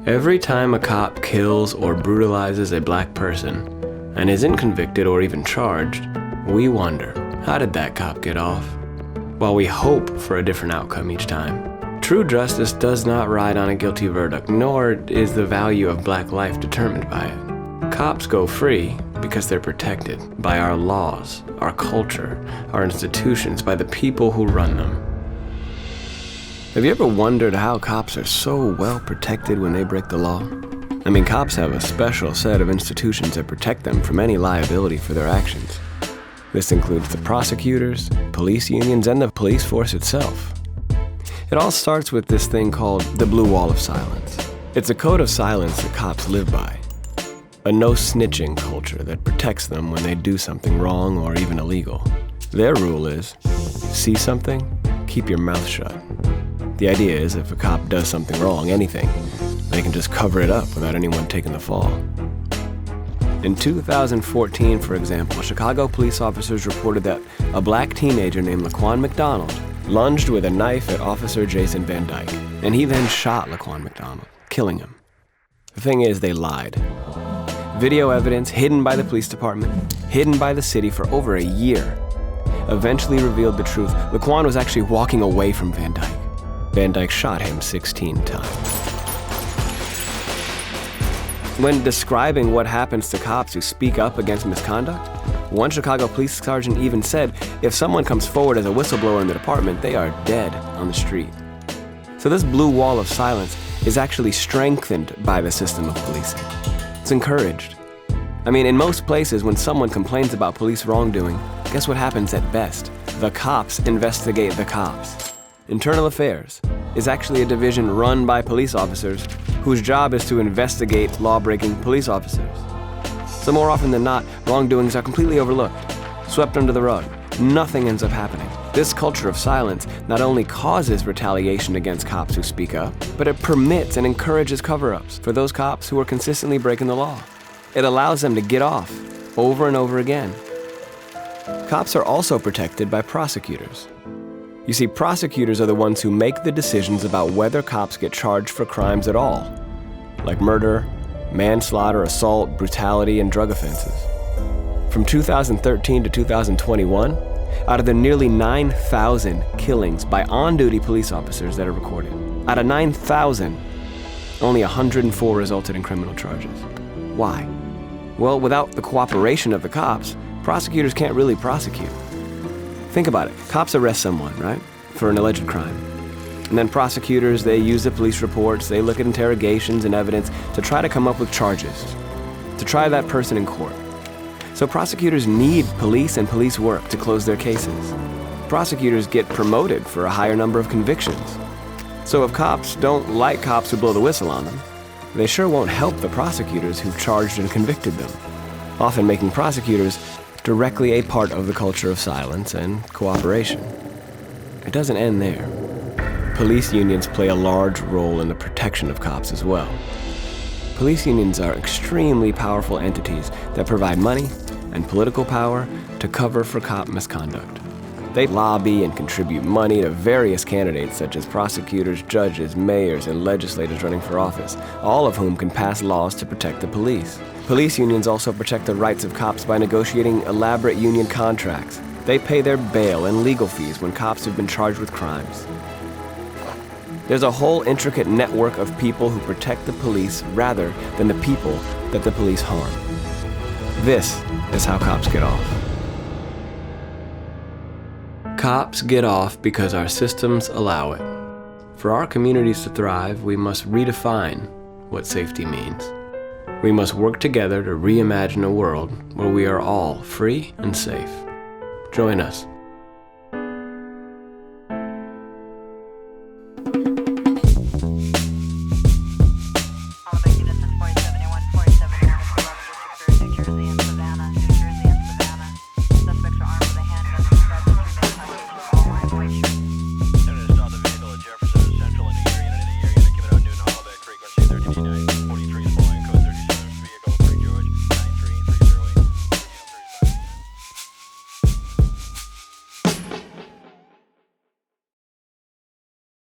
Every time a cop kills or brutalizes a black person and isn't convicted or even charged, we wonder, how did that cop get off? While we hope for a different outcome each time, true justice does not ride on a guilty verdict, nor is the value of black life determined by it. Cops go free because they're protected by our laws, our culture, our institutions, by the people who run them. Have you ever wondered how cops are so well protected when they break the law? I mean, cops have a special set of institutions that protect them from any liability for their actions. This includes the prosecutors, police unions, and the police force itself. It all starts with this thing called the Blue Wall of Silence. It's a code of silence that cops live by. A no-snitching culture that protects them when they do something wrong or even illegal. Their rule is, see something, keep your mouth shut. The idea is if a cop does something wrong, anything, they can just cover it up without anyone taking the fall. In 2014, for example, Chicago police officers reported that a black teenager named Laquan McDonald lunged with a knife at Officer Jason Van Dyke, and he then shot Laquan McDonald, killing him. The thing is, they lied. Video evidence hidden by the police department, hidden by the city for over a year, eventually revealed the truth. Laquan was actually walking away from Van Dyke. Van Dyke shot him 16 times. When describing what happens to cops who speak up against misconduct, one Chicago police sergeant even said, if someone comes forward as a whistleblower in the department, they are dead on the street. So this blue wall of silence is actually strengthened by the system of policing. It's encouraged. I mean, in most places, when someone complains about police wrongdoing, guess what happens at best? The cops investigate the cops. Internal Affairs is actually a division run by police officers whose job is to investigate law-breaking police officers. So more often than not, wrongdoings are completely overlooked, swept under the rug. Nothing ends up happening. This culture of silence not only causes retaliation against cops who speak up, but it permits and encourages cover-ups for those cops who are consistently breaking the law. It allows them to get off over and over again. Cops are also protected by prosecutors. You see, prosecutors are the ones who make the decisions about whether cops get charged for crimes at all, like murder, manslaughter, assault, brutality, and drug offenses. From 2013 to 2021, out of the nearly 9,000 killings by on-duty police officers that are recorded, out of 9,000, only 104 resulted in criminal charges. Why? Well, without the cooperation of the cops, prosecutors can't really prosecute. Think about it. Cops arrest someone, right, for an alleged crime. And then prosecutors, they use the police reports, they look at interrogations and evidence to try to come up with charges, to try that person in court. So prosecutors need police and police work to close their cases. Prosecutors get promoted for a higher number of convictions. So if cops don't like cops who blow the whistle on them, they sure won't help the prosecutors who've charged and convicted them, often making prosecutors directly a part of the culture of silence and cooperation. It doesn't end there. Police unions play a large role in the protection of cops as well. Police unions are extremely powerful entities that provide money and political power to cover for cop misconduct. They lobby and contribute money to various candidates such as prosecutors, judges, mayors, and legislators running for office, all of whom can pass laws to protect the police. Police unions also protect the rights of cops by negotiating elaborate union contracts. They pay their bail and legal fees when cops have been charged with crimes. There's a whole intricate network of people who protect the police rather than the people that the police harm. This is how cops get off. Cops get off because our systems allow it. For our communities to thrive, we must redefine what safety means. We must work together to reimagine a world where we are all free and safe. Join us